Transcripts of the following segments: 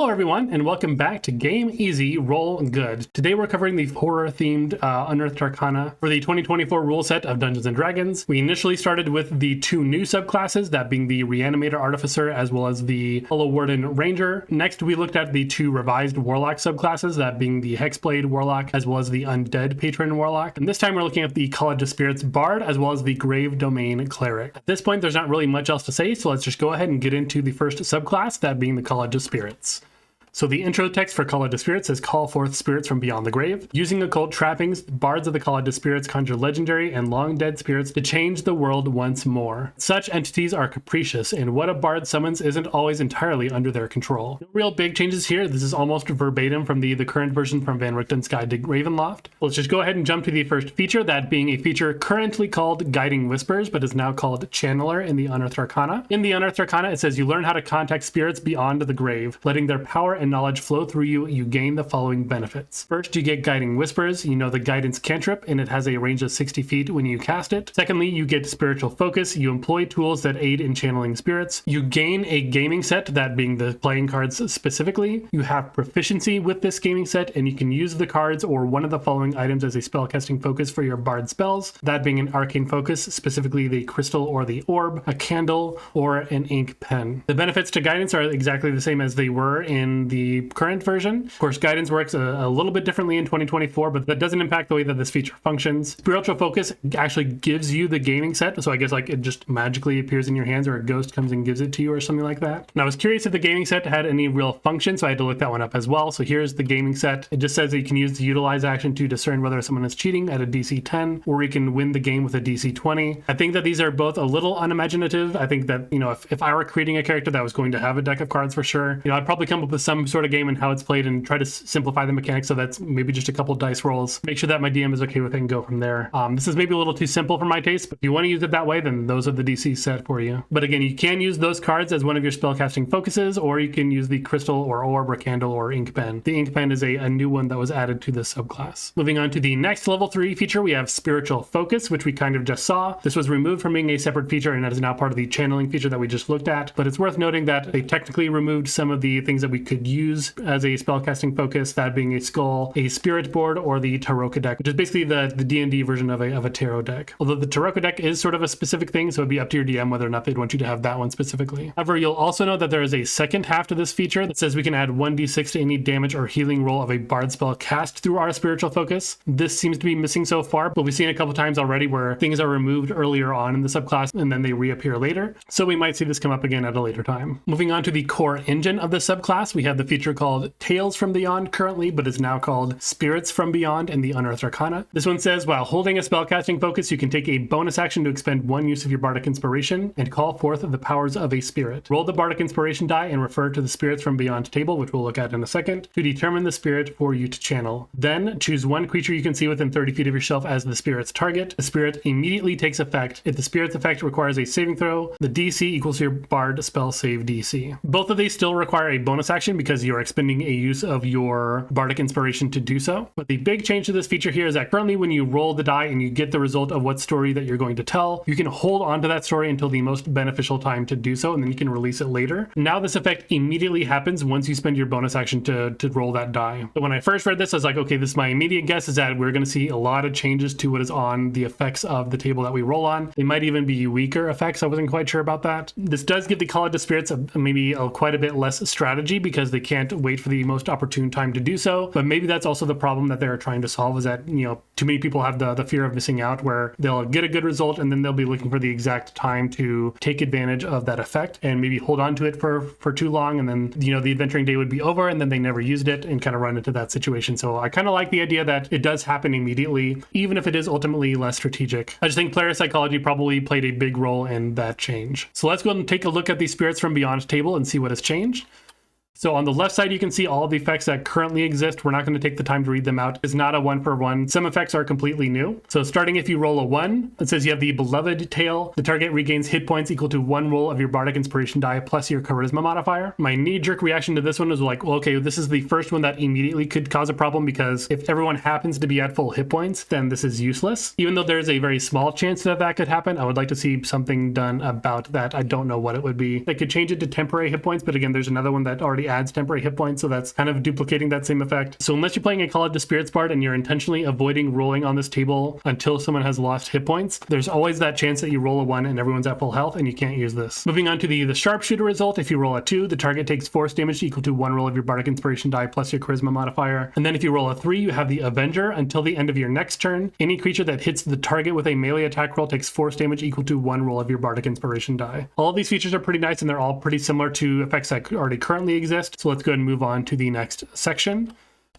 Hello everyone, and welcome back to Game Easy, Roll Good. Today we're covering the horror-themed Unearthed Arcana for the 2024 rule set of Dungeons & Dragons. We initially started with the two new subclasses, that being the Reanimator Artificer as well as the Hollow Warden Ranger. Next we looked at the two revised Warlock subclasses, that being the Hexblade Warlock as well as the Undead Patron Warlock. And this time we're looking at the College of Spirits Bard as well as the Grave Domain Cleric. At this point there's not really much else to say, so let's just go ahead and get into the first subclass, that being the College of Spirits. So the intro text for College of Spirits says, call forth spirits from beyond the grave. Using occult trappings, bards of the College of Spirits conjure legendary and long dead spirits to change the world once more. Such entities are capricious, and what a bard summons isn't always entirely under their control. No real big changes here. This is almost verbatim from the current version from Van Richten's Guide to Ravenloft. Let's just go ahead and jump to the first feature, that being a feature currently called Guiding Whispers, but is now called Channeler in the Unearthed Arcana. In the Unearthed Arcana, it says you learn how to contact spirits beyond the grave, letting their power and knowledge flow through you. You gain the following benefits. First, you get Guiding Whispers. You know the guidance cantrip, and it has a range of 60 feet when you cast it. Secondly, you get Spiritual Focus. You employ tools that aid in channeling spirits. You gain a gaming set, that being the playing cards specifically. You have proficiency with this gaming set, and you can use the cards or one of the following items as a spellcasting focus for your bard spells, that being an arcane focus, specifically the crystal or the orb, a candle, or an ink pen. The benefits to guidance are exactly the same as they were in the current version. Of course, guidance works a little bit differently in 2024, but that doesn't impact the way that this feature functions. Spiritual Focus actually gives you the gaming set, so I guess like it just magically appears in your hands, or a ghost comes and gives it to you or something like that. And I was curious if the gaming set had any real function, so I had to look that one up as well. So here's the gaming set. It just says that you can use the Utilize action to discern whether someone is cheating at a DC 10, or you can win the game with a DC 20. I think that these are both a little unimaginative. I think that, if I were creating a character that was going to have a deck of cards for sure, I'd probably come up with some sort of game and how it's played and try to simplify the mechanics so that's maybe just a couple dice rolls. Make sure that my DM is okay with it and go from there. This is maybe a little too simple for my taste, but if you want to use it that way, then those are the DC set for you. But again, you can use those cards as one of your spellcasting focuses, or you can use the crystal or orb or candle or ink pen. The ink pen is a new one that was added to this subclass. Moving on to the next level 3 feature, we have Spiritual Focus, which we kind of just saw. This was removed from being a separate feature, and that is now part of the channeling feature that we just looked at. But it's worth noting that they technically removed some of the things that we could use as a spellcasting focus, that being a skull, a spirit board, or the Taroko deck, which is basically the D&D version of a tarot deck. Although the Taroko deck is sort of a specific thing, so it'd be up to your DM whether or not they'd want you to have that one specifically. However, you'll also know that there is a second half to this feature that says we can add 1d6 to any damage or healing roll of a bard spell cast through our Spiritual Focus. This seems to be missing so far, but we've seen a couple times already where things are removed earlier on in the subclass and then they reappear later, so we might see this come up again at a later time. Moving on to the core engine of the subclass, we have the feature called Tales from Beyond currently, but is now called Spirits from Beyond in the Unearthed Arcana. This one says, while holding a spellcasting focus, you can take a bonus action to expend one use of your Bardic Inspiration and call forth the powers of a spirit. Roll the Bardic Inspiration die and refer to the Spirits from Beyond table, which we'll look at in a second, to determine the spirit for you to channel. Then choose one creature you can see within 30 feet of yourself as the spirit's target. The spirit immediately takes effect. If the spirit's effect requires a saving throw, the DC equals your Bard spell save DC. Both of these still require a bonus action because you're expending a use of your Bardic Inspiration to do so. But the big change to this feature here is that currently when you roll the die and you get the result of what story that you're going to tell, you can hold on to that story until the most beneficial time to do so, and then you can release it later. Now this effect immediately happens once you spend your bonus action to roll that die. But when I first read this, I was like, okay, this is my immediate guess is that we're going to see a lot of changes to what is on the effects of the table that we roll on. They might even be weaker effects. I wasn't quite sure about that. This does give the College of Spirits quite a bit less strategy because they can't wait for the most opportune time to do so. But maybe that's also the problem that they're trying to solve, is that, too many people have the fear of missing out, where they'll get a good result and then they'll be looking for the exact time to take advantage of that effect and maybe hold on to it for too long, and then the adventuring day would be over and then they never used it and kind of run into that situation. So I kind of like the idea that it does happen immediately, even if it is ultimately less strategic. I just think player psychology probably played a big role in that change. So let's go and take a look at the Spirits from Beyond table and see what has changed. So on the left side, you can see all of the effects that currently exist. We're not going to take the time to read them out. It's not a one for one. Some effects are completely new. So starting if you roll a 1, it says you have the Beloved Tale. The target regains hit points equal to 1 roll of your Bardic Inspiration die plus your Charisma modifier. My knee-jerk reaction to this one was like, well, okay, this is the first one that immediately could cause a problem, because if everyone happens to be at full hit points, then this is useless. Even though there's a very small chance that that could happen, I would like to see something done about that. I don't know what it would be. They could change it to temporary hit points, but again, there's another one that already adds temporary hit points, so that's kind of duplicating that same effect. So unless you're playing a College of Spirits Bard and you're intentionally avoiding rolling on this table until someone has lost hit points, there's always that chance that you roll a 1 and everyone's at full health and you can't use this. Moving on to the Sharpshooter result, if you roll a 2, the target takes force damage equal to 1 roll of your Bardic Inspiration die plus your Charisma modifier. And then if you roll a 3, you have the Avenger. Until the end of your next turn, any creature that hits the target with a melee attack roll takes force damage equal to 1 roll of your Bardic Inspiration die. All of these features are pretty nice and they're all pretty similar to effects that already currently exist. So let's go ahead and move on to the next section.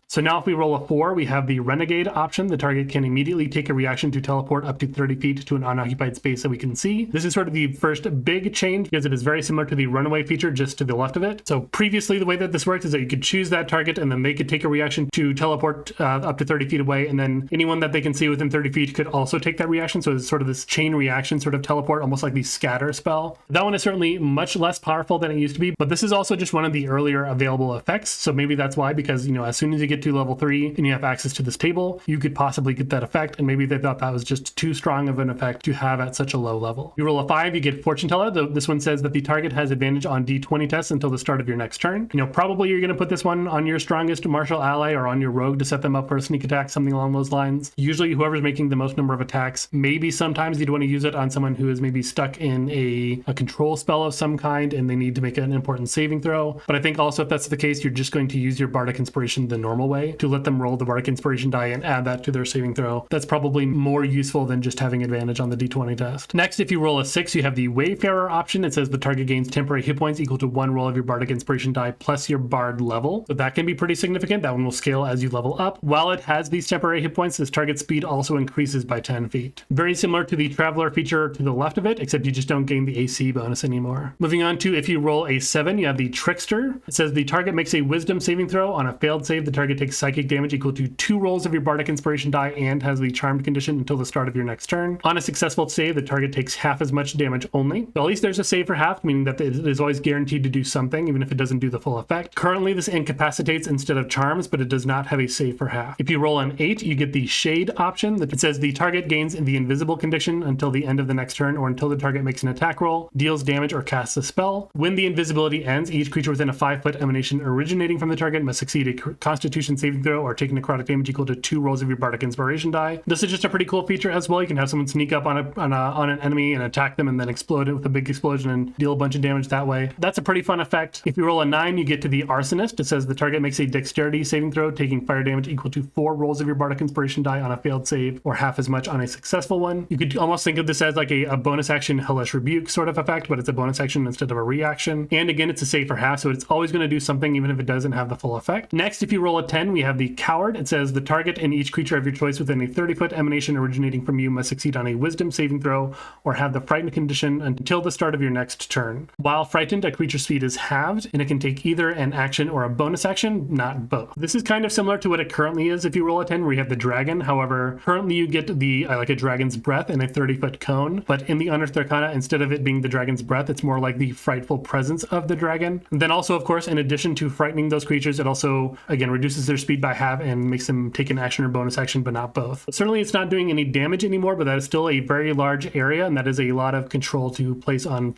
So now if we roll a 4, we have the Renegade option. The target can immediately take a reaction to teleport up to 30 feet to an unoccupied space that we can see. This is sort of the first big change because it is very similar to the Runaway feature just to the left of it. So previously the way that this works is that you could choose that target and then they could take a reaction to teleport up to 30 feet away, and then anyone that they can see within 30 feet could also take that reaction. So it's sort of this chain reaction sort of teleport, almost like the scatter spell. That one is certainly much less powerful than it used to be, but this is also just one of the earlier available effects. So maybe that's why, because, you know, as soon as you get to level 3 and you have access to this table, you could possibly get that effect, and maybe they thought that was just too strong of an effect to have at such a low level. You roll a 5, you get Fortune Teller. This one says that the target has advantage on D20 tests until the start of your next turn. You know, probably you're going to put this one on your strongest martial ally or on your rogue to set them up for a sneak attack, something along those lines. Usually whoever's making the most number of attacks, maybe sometimes you'd want to use it on someone who is maybe stuck in a control spell of some kind and they need to make an important saving throw. But I think also if that's the case, you're just going to use your Bardic Inspiration the normal way to let them roll the Bardic Inspiration die and add that to their saving throw. That's probably more useful than just having advantage on the D20 test. Next, if you roll a 6, you have the Wayfarer option. It says the target gains temporary hit points equal to 1 roll of your Bardic Inspiration die plus your Bard level. So that can be pretty significant. That one will scale as you level up. While it has these temporary hit points, this target speed also increases by 10 feet. Very similar to the Traveler feature to the left of it, except you just don't gain the AC bonus anymore. Moving on to if you roll a 7, you have the Trickster. It says the target makes a Wisdom saving throw. On a failed save, the target takes psychic damage equal to 2 rolls of your Bardic Inspiration die and has the Charmed condition until the start of your next turn. On a successful save, the target takes half as much damage only. So at least there's a save for half, meaning that it is always guaranteed to do something, even if it doesn't do the full effect. Currently, this incapacitates instead of charms, but it does not have a save for half. If you roll an 8, you get the Shade option. It says the target gains the invisible condition until the end of the next turn or until the target makes an attack roll, deals damage, or casts a spell. When the invisibility ends, each creature within a 5-foot emanation originating from the target must succeed a Constitution saving throw or take necrotic damage equal to 2 rolls of your Bardic Inspiration die. This is just a pretty cool feature as well. You can have someone sneak up on an enemy and attack them and then explode it with a big explosion and deal a bunch of damage that way. That's a pretty fun effect. If you roll a 9, you get to the Arsonist. It says the target makes a Dexterity saving throw, taking fire damage equal to 4 rolls of your Bardic Inspiration die on a failed save or half as much on a successful one. You could almost think of this as like a bonus action Hellish Rebuke sort of effect, but it's a bonus action instead of a reaction. And again, it's a save for half, so it's always going to do something even if it doesn't have the full effect. Next, if you roll a 10, we have the Coward. It says the target and each creature of your choice within a 30-foot emanation originating from you must succeed on a Wisdom saving throw or have the Frightened condition until the start of your next turn. While frightened, a creature's speed is halved, and it can take either an action or a bonus action, not both. This is kind of similar to what it currently is if you roll a 10, where you have the Dragon. However, currently you get the like a Dragon's Breath in a 30-foot cone, but in the Unearthed Arcana, instead of it being the Dragon's Breath, it's more like the frightful presence of the dragon. And then also, of course, in addition to frightening those creatures, it also, again, reduces their speed by half and makes them take an action or bonus action, but not both. Certainly, it's not doing any damage anymore, but that is still a very large area, and that is a lot of control to place on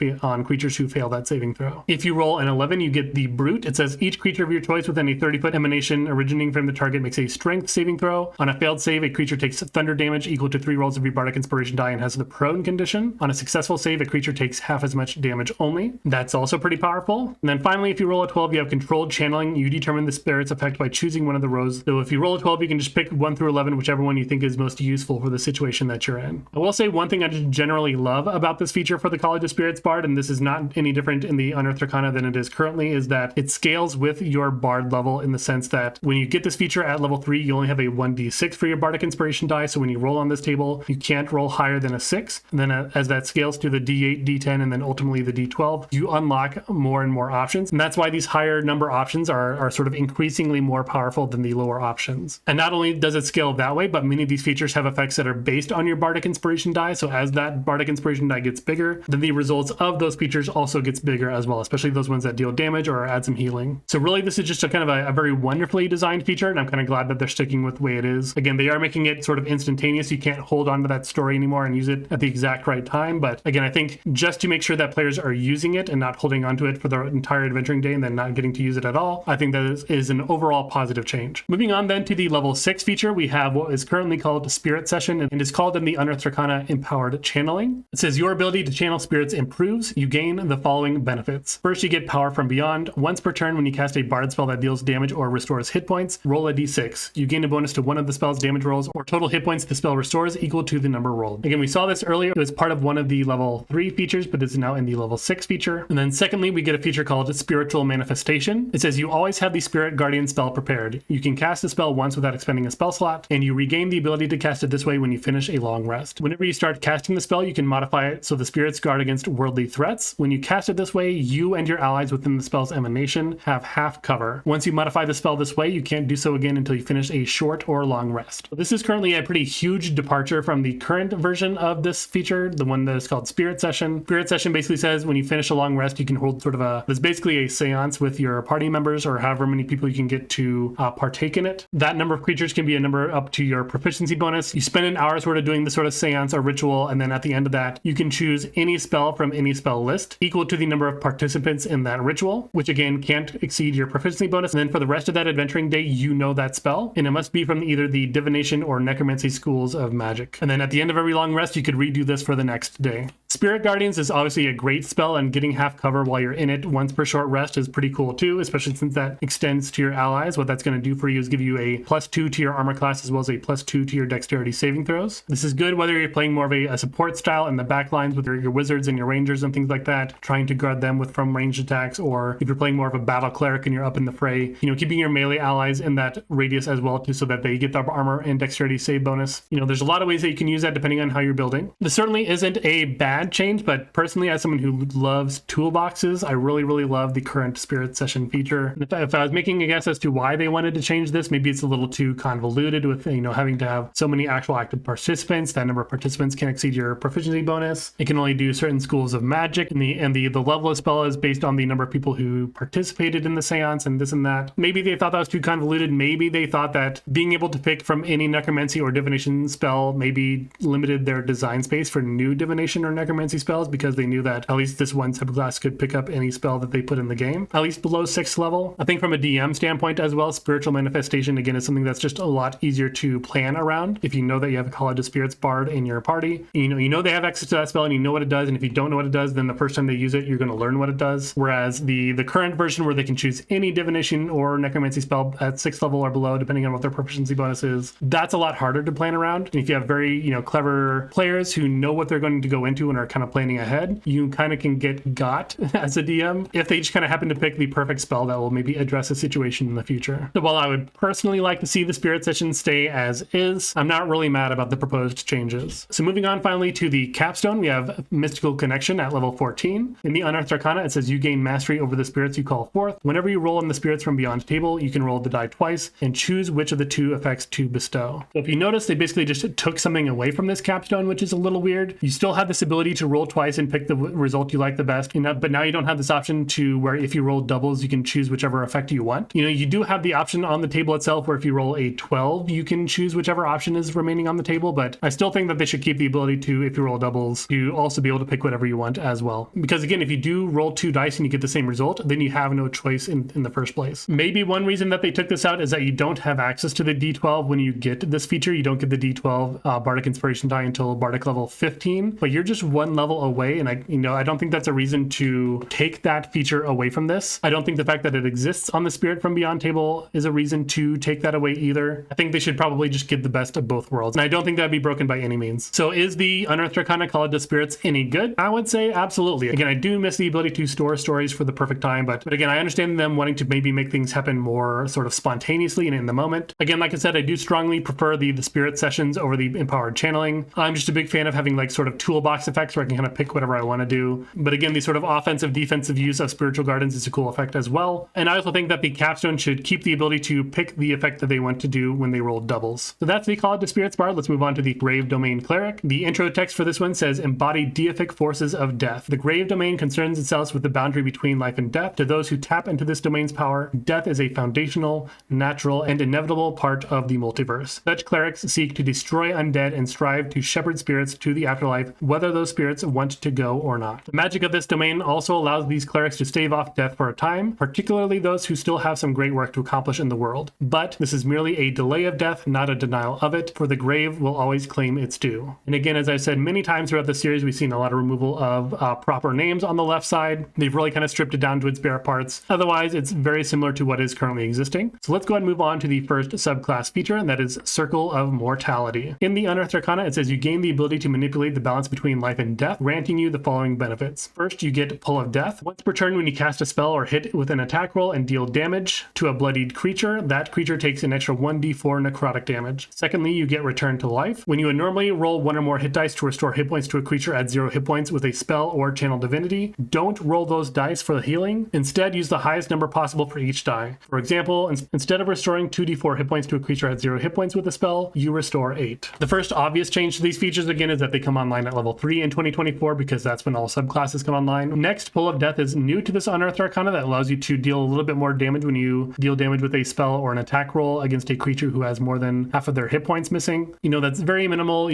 creatures who fail that saving throw. If you roll an 11, you get the Brute. It says each creature of your choice within a 30-foot emanation originating from the target makes a Strength saving throw. On a failed save, a creature takes thunder damage equal to 3 rolls of your Bardic Inspiration die and has the Prone condition. On a successful save, a creature takes half as much damage only. That's also pretty powerful. And then finally, if you roll a 12, you have Controlled Channeling. You determine the spirit's effect by choosing one of the rows. So if you roll a 12, you can just pick 1 through 11, whichever one you think is most useful for the situation that you're in. I will say one thing I just generally love about this feature for the College of Spirits Bard, and this is not any different in the Unearthed Arcana than it is currently, is that it scales with your Bard level in the sense that when you get this feature at level 3, you only have a 1d6 for your Bardic Inspiration die, so when you roll on this table, you can't roll higher than a 6. And then as that scales to the d8, d10, and then ultimately the d12, you unlock more and more options. And that's why these higher number options are sort of increasingly more powerful powerful than the lower options. And not only does it scale that way, but many of these features have effects that are based on your Bardic Inspiration die. So as that Bardic Inspiration die gets bigger, then the results of those features also gets bigger as well, especially those ones that deal damage or add some healing. So really, this is just a kind of a very wonderfully designed feature, and I'm kind of glad that they're sticking with the way it is. Again, they are making it sort of instantaneous. You can't hold on to that story anymore and use it at the exact right time. But again, I think just to make sure that players are using it and not holding onto it for the entire adventuring day and then not getting to use it at all, I think that is an overall positive change. Moving on then to the level 6 feature, we have what is currently called Spirit Session, and is called in the Unearthed Arcana Empowered Channeling. It says your ability to channel spirits improves. You gain the following benefits. First, you get power from beyond. Once per turn, when you cast a bard spell that deals damage or restores hit points, roll a d6. You gain a bonus to one of the spell's damage rolls or total hit points the spell restores equal to the number rolled. Again, we saw this earlier. It was part of one of the level 3 features, but is now in the level 6 feature. And then secondly, we get a feature called Spiritual Manifestation. It says you always have the Spirit Guardian spell prepared. You can cast a spell once without expending a spell slot, and you regain the ability to cast it this way when you finish a long rest. Whenever you start casting the spell, you can modify it so the spirits guard against worldly threats. When you cast it this way, you and your allies within the spell's emanation have half cover. Once you modify the spell this way, you can't do so again until you finish a short or long rest. This is currently a pretty huge departure from the current version of this feature, the one that is called Spirit Session. Spirit Session basically says when you finish a long rest, you can hold sort of it's basically a seance with your party members or however many people you can get to partake in it. That number of creatures can be a number up to your proficiency bonus. You spend an hour sort of doing this sort of seance or ritual, and then at the end of that, you can choose any spell from any spell list equal to the number of participants in that ritual, which again can't exceed your proficiency bonus. And then for the rest of that adventuring day, you know that spell, and it must be from either the divination or necromancy schools of magic. And then at the end of every long rest, you could redo this for the next day. Spirit Guardians is obviously a great spell, and getting half cover while you're in it once per short rest is pretty cool too, especially since that extends to your allies. What that's going to do for you is give you a +2 to your armor class as well as a +2 to your dexterity saving throws. This is good whether you're playing more of a support style in the back lines with your wizards and your rangers and things like that, trying to guard them with from ranged attacks, or if you're playing more of a battle cleric and you're up in the fray, keeping your melee allies in that radius as well too, so that they get the armor and dexterity save bonus. There's a lot of ways that you can use that depending on how you're building. This certainly isn't a bad change, but personally, as someone who loves toolboxes, I really love the current Spirit Session feature. If I was making a guess as to why they wanted to change this, maybe it's a little too convoluted with having to have so many actual active participants. That number of participants can exceed your proficiency bonus. It can only do certain schools of magic, and the level of spell is based on the number of people who participated in the seance and this and that. Maybe they thought that was too convoluted. Maybe they thought that being able to pick from any necromancy or divination spell maybe limited their design space for new divination or necromancy spells, because they knew that at least this one subclass could pick up any spell that they put in the game, at least below 6th level. I think from a DM standpoint as well, Spiritual Manifestation again is something that's just a lot easier to plan around. If you know that you have a College of Spirits bard in your party, you know they have access to that spell and you know what it does, and if you don't know what it does, then the first time they use it, you're going to learn what it does. Whereas the current version, where they can choose any divination or necromancy spell at 6th level or below, depending on what their proficiency bonus is, that's a lot harder to plan around. And if you have very clever players who know what they're going to go into and are kind of planning ahead, you kind of can get got as a DM if they just kind of happen to pick the perfect spell that will maybe address a situation in the future. So while I would personally like to see the Spirit Session stay as is, I'm not really mad about the proposed changes. So moving on finally to the capstone, we have Mystical Connection at level 14. In the Unearthed Arcana, it says you gain mastery over the spirits you call forth. Whenever you roll on the spirits from beyond table, you can roll the die twice and choose which of the 2 effects to bestow. So if you notice, they basically just took something away from this capstone, which is a little weird. You still have this ability to roll twice and pick the result you like the best, but now you don't have this option to where if you roll doubles, you can choose whichever effect you want. You do have the option on the table itself where if you roll a 12, you can choose whichever option is remaining on the table, but I still think that they should keep the ability to, if you roll doubles, to also be able to pick whatever you want as well. Because again, if you do roll 2 dice and you get the same result, then you have no choice in the first place. Maybe one reason that they took this out is that you don't have access to the D12 when you get this feature. You don't get the D12 Bardic Inspiration die until Bardic level 15, but you're just one level away, and I don't think that's a reason to take that feature away from this. I don't think the fact that it exists on the Spirit from Beyond table is a reason to take that away either. I think they should probably just give the best of both worlds, and I don't think that'd be broken by any means. So is the Unearthed Arcana College of Spirits any good? I would say absolutely. Again, I do miss the ability to store stories for the perfect time, but again, I understand them wanting to maybe make things happen more sort of spontaneously and in the moment. Again, like I said, I do strongly prefer the Spirit sessions over the empowered channeling. I'm just a big fan of having like sort of toolbox effects where I can kind of pick whatever I want to do. But again, the sort of offensive defensive use of Spiritual Gardens is a cool effect as well. And I also think that the capstone should keep the ability to pick the effect that they want to do when they roll doubles. So that's the Call of the Spirits Bard. Let's move on to the Grave Domain Cleric. The intro text for this one says, embody deific forces of death. The Grave Domain concerns itself with the boundary between life and death. To those who tap into this domain's power, death is a foundational, natural, and inevitable part of the multiverse. Such clerics seek to destroy undead and strive to shepherd spirits to the afterlife, whether those spirits want to go or not. The magic of this domain also allows these clerics to stave off death for a time, particularly those who still have some great work to accomplish in the world. But this is merely a delay of death, not a denial of it, for the grave will always claim its due. And again, as I've said many times throughout the series, we've seen a lot of removal of proper names on the left side. They've really kind of stripped it down to its bare parts. Otherwise, it's very similar to what is currently existing. So let's go ahead and move on to the first subclass feature, and that is Circle of Mortality. In the Unearthed Arcana, it says you gain the ability to manipulate the balance between life and death, granting you the following benefits. First, you get Pull of Death. Once per turn, when you cast a spell or hit with an attack roll and deal damage to a bloodied creature, that creature takes an extra 1d4 necrotic damage. Secondly, you get Return to Life. When you would normally roll one or more hit dice to restore hit points to a creature at 0 hit points with a spell or channel divinity, don't roll those dice for the healing. Instead, use the highest number possible for each die. For example, instead of restoring 2d4 hit points to a creature at 0 hit points with a spell, you restore 8. The first obvious change to these features, again, is that they come online at level 3 in 2024 because that's when all subclasses come online. Next, Pull of Death is new to this Unearthed Arcana that allows you to deal a little bit more damage when you deal damage with a spell or an attack roll against a creature who has more than half of their hit points missing. That's very minimal.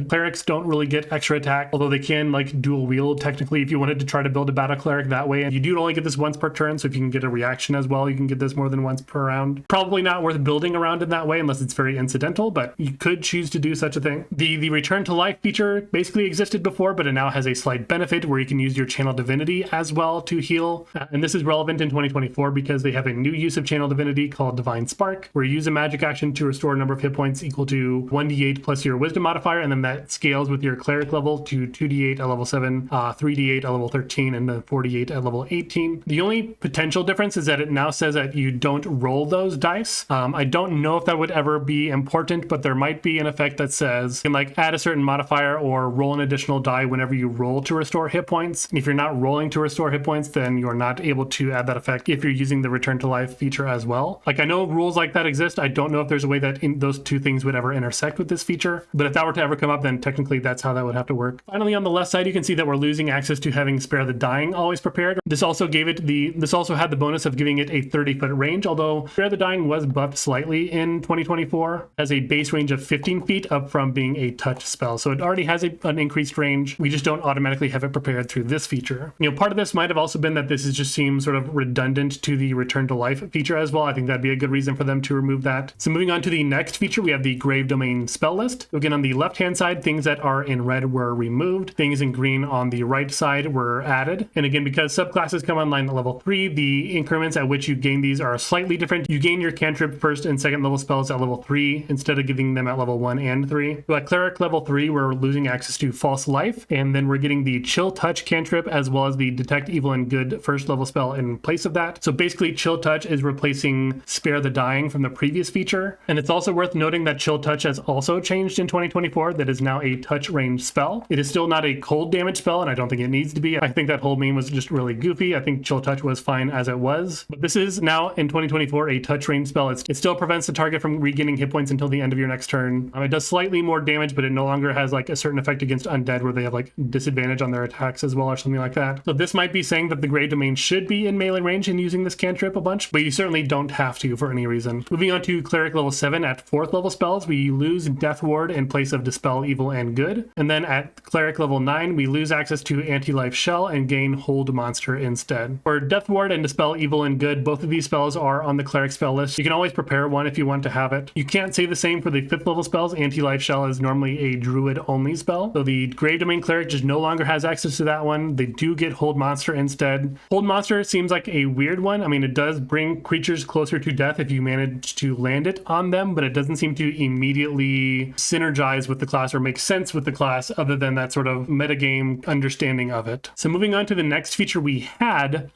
Clerics don't really get extra attack, although they can like dual wield technically if you wanted to try to build a battle cleric that way. And you do only get this once per turn, so if you can get a reaction as well, you can get this more than once per round. Probably not worth building around in that way unless it's very incidental, but you could choose to do such a thing. The Return to Life feature basically existed before, but it now has a slight benefit where you can use your Channel Divinity as well to heal. And this is relevant in 2024 because they have a new use of Channel Divinity called Divine Spark, where you use a magic action to restore a number of hit points equal to 1d8 plus your Wisdom modifier, and then that scales with your Cleric level to 2d8 at level 7, 3d8 at level 13, and then 4d8 at level 18. The only potential difference is that it now says that you don't roll those dice. I don't know if that would ever be important, but there might be an effect that says you can add a certain modifier or roll an additional die whenever you roll to restore hit points. And if you're not rolling to restore hit points, then you're not able to add that effect if you're using the Return to Life feature as well. I know rules like that exist. I don't know if there's a way that those two things would ever intersect with this feature, but if that were to ever come up, then technically that's how that would have to work. Finally, on the left side, you can see that we're losing access to having Spare the Dying always prepared. This also had the bonus of giving it a 30-foot range, although Spare the Dying was buffed slightly in 2024 as a base range of 15 feet up from being a touch spell. So it already has an increased range. We just don't automatically have it prepared through this feature. Part of this might have also been that this just seems sort of redundant to the Return to Life feature as well. I think that'd be a good reason for them to remove that. So moving on to the next feature, we have the Grave Domain spell list. Again, on the left-hand side, things that are in red were removed. Things in green on the right side were added. And again, because subclasses come online at level 3, the increments at which you gain these are slightly different. You gain your cantrip first and second level spells at level 3 instead of giving them at level 1 and 3. So at Cleric level 3, we're losing access to False Life, and then we're getting the Chill Touch cantrip as well as the Detect Evil and Good first level spell in place of that. So basically, Chill Touch is replacing Spare the Dying from the previous feature. And it's also worth noting that Chill Touch has also changed in 2024. That is now a touch range spell. It is still not a cold damage spell, and I don't think it needs to be. I think that whole meme was just really goofy. I think Chill Touch was fine as it was. But this is now in 2024 a touch range spell. It still prevents the target from regaining hit points until the end of your next turn. It does slightly more damage, but it no longer has a certain effect against undead where they have disadvantage on their attacks as well or something like that. So this might be saying that the Grave Domain should be in melee range and using this cantrip a bunch, but you certainly don't have to for any reason. Moving on to Cleric level 7, at 4th level spells, we lose Death Ward in place of Dispel Evil and Good. And then at Cleric level 9, we lose access to Anti-Life Shell and gain Hold Monster instead. For Death Ward and Dispel Evil and Good, both of these spells are on the Cleric spell list. You can always prepare one if you want to have it. You can't say the same for the 5th level spells. Anti-Life Shell is normally a Druid only spell, so the Grave Domain Cleric just no longer has access to that one. They do get Hold Monster instead. Hold Monster seems like a weird one. It does bring creatures closer to death if you manage to land it on them, but it doesn't seem to immediately synergize with the class or make sense with the class other than that sort of metagame understanding of it. So moving on to the next feature we had,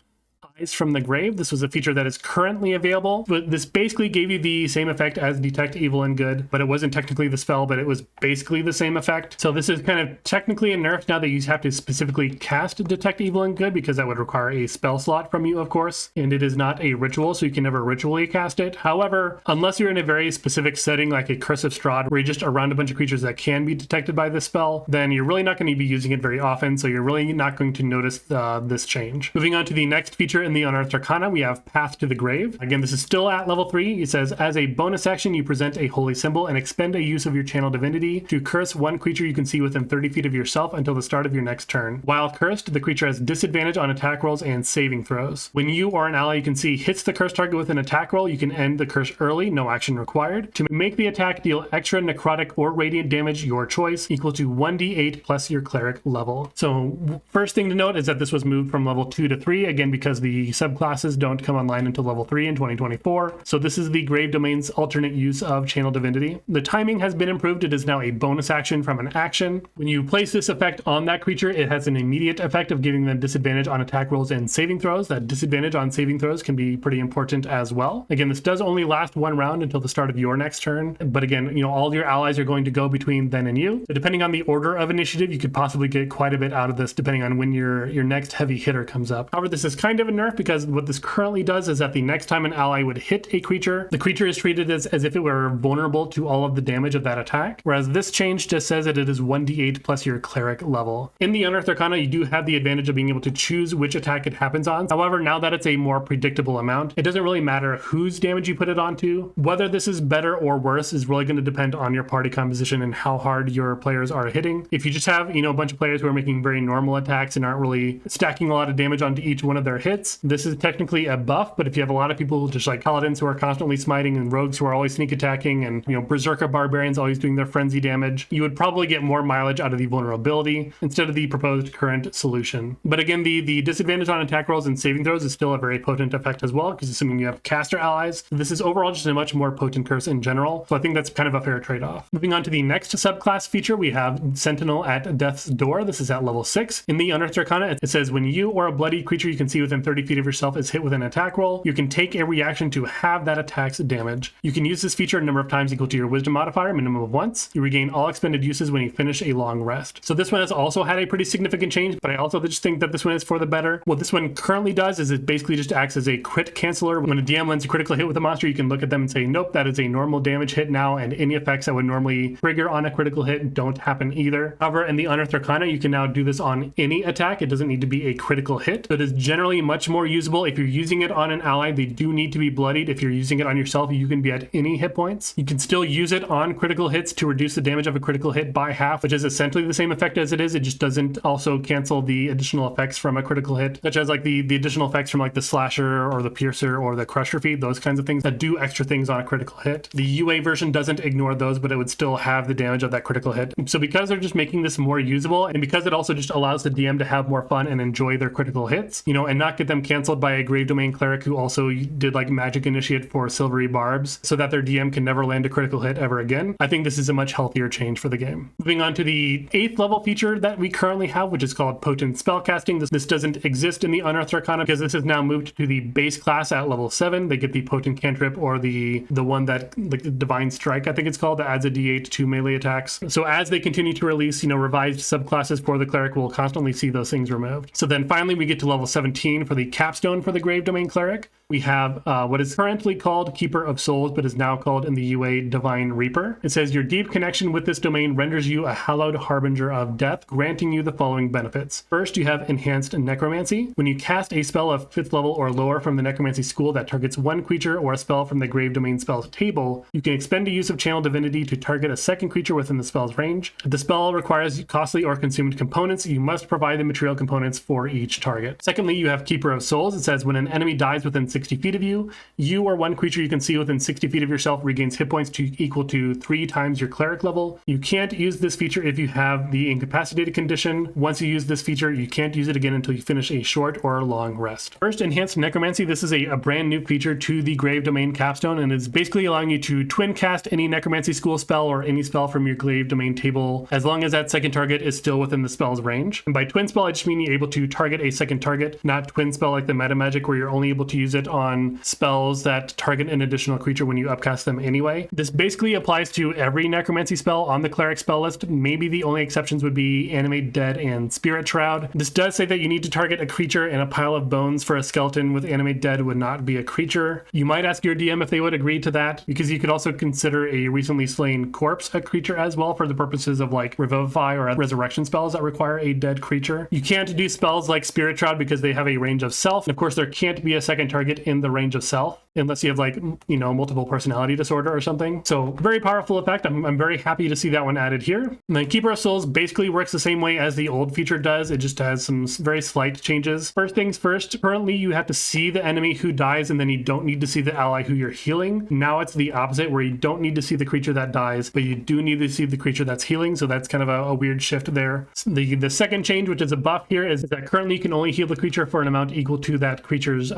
Rise from the Grave. This was a feature that is currently available, but this basically gave you the same effect as Detect Evil and Good, but it wasn't technically the spell, but it was basically the same effect. So this is kind of technically a nerf now that you have to specifically cast Detect Evil and Good, because that would require a spell slot from you, of course, and it is not a ritual, so you can never ritually cast it. However, unless you're in a very specific setting like a Curse of Strahd, where you're just around a bunch of creatures that can be detected by this spell, then you're really not going to be using it very often, so you're really not going to notice this change. Moving on to the next feature in the Unearthed Arcana, we have Path to the Grave. Again, this is still at level 3. It says, as a bonus action, you present a holy symbol and expend a use of your channel divinity to curse one creature you can see within 30 feet of yourself until the start of your next turn. While cursed, the creature has disadvantage on attack rolls and saving throws. When you or an ally you can see hits the cursed target with an attack roll, you can end the curse early, no action required. To make the attack deal extra necrotic or radiant damage, your choice, equal to 1d8 plus your cleric level. So first thing to note is that this was moved from level 2 to 3, again because the subclasses don't come online until level 3 in 2024. So this is the Grave Domain's alternate use of channel divinity. The timing has been improved. It is now a bonus action from an action. When you place this effect on that creature, it has an immediate effect of giving them disadvantage on attack rolls and saving throws. That disadvantage on saving throws can be pretty important as well. Again, this does only last one round until the start of your next turn, but again, all your allies are going to go between then and you. So depending on the order of initiative, you could possibly get quite a bit out of this depending on when your next heavy hitter comes up. However, this is kind of a nerf because what this currently does is that the next time an ally would hit a creature, the creature is treated as if it were vulnerable to all of the damage of that attack, whereas this change just says that it is 1d8 plus your cleric level. In the Unearthed Arcana, you do have the advantage of being able to choose which attack it happens on. However, now that it's a more predictable amount, it doesn't really matter whose damage you put it onto. Whether this is better or worse is really going to depend on your party composition and how hard your players are hitting. If you just have, a bunch of players who are making very normal attacks and aren't really stacking a lot of damage onto each one of their hits, this is technically a buff. But if you have a lot of people just like paladins who are constantly smiting and rogues who are always sneak attacking and, berserker barbarians always doing their frenzy damage, you would probably get more mileage out of the vulnerability instead of the proposed current solution. But again, the disadvantage on attack rolls and saving throws is still a very potent effect as well, because assuming you have caster allies, this is overall just a much more potent curse in general. So I think that's kind of a fair trade-off. Moving on to the next subclass feature, we have Sentinel at Death's Door. This is at level 6. In the Unearthed Arcana, it says when you or a bloody creature you can see within 30 feet of yourself is hit with an attack roll, you can take a reaction to halve that attack's damage. You can use this feature a number of times equal to your wisdom modifier, minimum of once. You regain all expended uses when you finish a long rest. So this one has also had a pretty significant change, but I also just think that this one is for the better. What this one currently does is it basically just acts as a crit canceller. When a DM lands a critical hit with a monster, you can look at them and say, nope, that is a normal damage hit now, and any effects that would normally trigger on a critical hit don't happen either. However, in the Unearthed Arcana, you can now do this on any attack. It doesn't need to be a critical hit. So it is generally much more usable. If you're using it on an ally, they do need to be bloodied. If you're using it on yourself, you can be at any hit points. You can still use it on critical hits to reduce the damage of a critical hit by half, which is essentially the same effect as it is. It just doesn't also cancel the additional effects from a critical hit, such as like the additional effects from like the slasher or the piercer or the crusher feed, those kinds of things that do extra things on a critical hit. The UA version doesn't ignore those, but it would still have the damage of that critical hit. So because they're just making this more usable, and because it also just allows the DM to have more fun and enjoy their critical hits, and not get them canceled by a Grave Domain Cleric who also did like Magic Initiate for Silvery Barbs so that their DM can never land a critical hit ever again, I think this is a much healthier change for the game. Moving on to the 8th level feature that we currently have, which is called Potent Spellcasting. This doesn't exist in the Unearthed Arcana because this is now moved to the base class at level 7. They get the Potent Cantrip or the one that, like the Divine Strike, I think it's called, that adds a d8 to melee attacks. So as they continue to release, revised subclasses for the Cleric, we'll constantly see those things removed. So then finally we get to level 17 for the capstone for the Grave Domain Cleric. We have what is currently called Keeper of Souls, but is now called in the UA Divine Reaper. It says your deep connection with this domain renders you a hallowed harbinger of death, granting you the following benefits. First, you have enhanced necromancy. When you cast a spell of 5th level or lower from the necromancy school that targets one creature or a spell from the Grave Domain spells table, you can expend a use of channel divinity to target a second creature within the spell's range. If the spell requires costly or consumed components, you must provide the material components for each target. Secondly, you have Keeper of Souls. It says when an enemy dies within 60 feet of you, you or one creature you can see within 60 feet of yourself regains hit points equal to 3 times your cleric level. You can't use this feature if you have the incapacitated condition. Once you use this feature, you can't use it again until you finish a short or long rest. First, Enhanced Necromancy. This is a brand new feature to the Grave Domain capstone, and is basically allowing you to twin cast any Necromancy school spell or any spell from your Grave Domain table, as long as that second target is still within the spell's range. And by twin spell, I just mean you're able to target a second target, not twin spell spell like the meta magic where you're only able to use it on spells that target an additional creature when you upcast them anyway. This basically applies to every necromancy spell on the cleric spell list. Maybe the only exceptions would be Animate Dead and Spirit Shroud. This does say that you need to target a creature, and a pile of bones for a skeleton with Animate Dead would not be a creature. You might ask your DM if they would agree to that, because you could also consider a recently slain corpse a creature as well for the purposes of like Revivify or resurrection spells that require a dead creature. You can't do spells like Spirit Shroud because they have a range of self. And of course, there can't be a second target in the range of self unless you have like, you know, multiple personality disorder or something. So very powerful effect. I'm very happy to see that one added here. And then Keeper of Souls basically works the same way as the old feature does. It just has some very slight changes. First things first, currently you have to see the enemy who dies and then you don't need to see the ally who you're healing. Now it's the opposite, where you don't need to see the creature that dies, but you do need to see the creature that's healing. So that's kind of a weird shift there. The second change, which is a buff here, is that currently you can only heal the creature for an amount equal to that creature's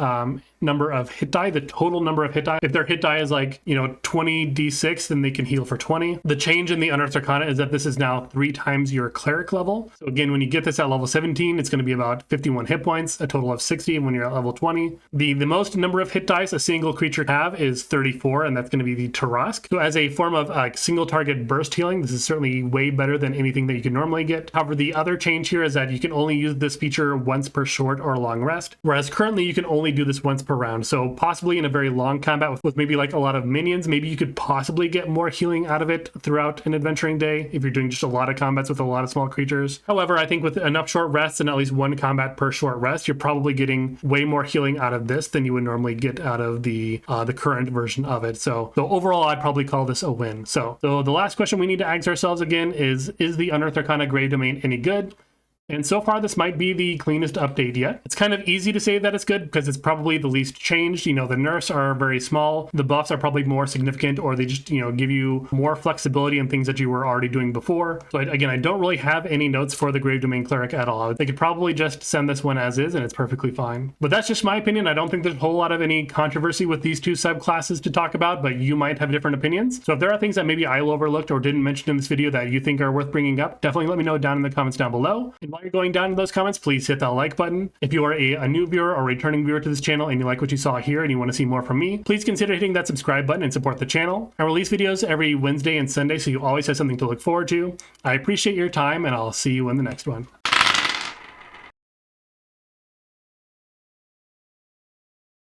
number of hit die, the total number of hit die. If their hit die is like, you know, 20 d6, then they can heal for 20. The change in the Unearthed Arcana is that this is now 3 times your cleric level. So again, when you get this at level 17, it's going to be about 51 hit points, a total of 60 when you're at level 20. The most number of hit dice a single creature have is 34, and that's going to be the Tarask. So as a form of single target burst healing, this is certainly way better than anything that you can normally get. However, the other change here is that you can only use this feature once per short or long rest, whereas currently you can only do this once per round. So possibly in a very long combat with maybe like a lot of minions, maybe you could possibly get more healing out of it throughout an adventuring day if you're doing just a lot of combats with a lot of small creatures. However, I think with enough short rests and at least one combat per short rest, you're probably getting way more healing out of this than you would normally get out of the current version of it. So overall, I'd probably call this a win. So the last question we need to ask ourselves again is the Unearthed Arcana Grave Domain any good? And so far, this might be the cleanest update yet. It's kind of easy to say that it's good because it's probably the least changed. You know, the nerfs are very small. The buffs are probably more significant, or they just, you know, give you more flexibility in things that you were already doing before. So again, I don't really have any notes for the Grave Domain Cleric at all. They could probably just send this one as is and it's perfectly fine. But that's just my opinion. I don't think there's a whole lot of any controversy with these two subclasses to talk about, but you might have different opinions. So if there are things that maybe I overlooked or didn't mention in this video that you think are worth bringing up, definitely let me know down in the comments down below. And while you're going down to those comments, please hit that like button. If you are a new viewer or returning viewer to this channel and you like what you saw here and you want to see more from me, please consider hitting that subscribe button and support the channel. I release videos every Wednesday and Sunday, so you always have something to look forward to. I appreciate your time, and I'll see you in the next one.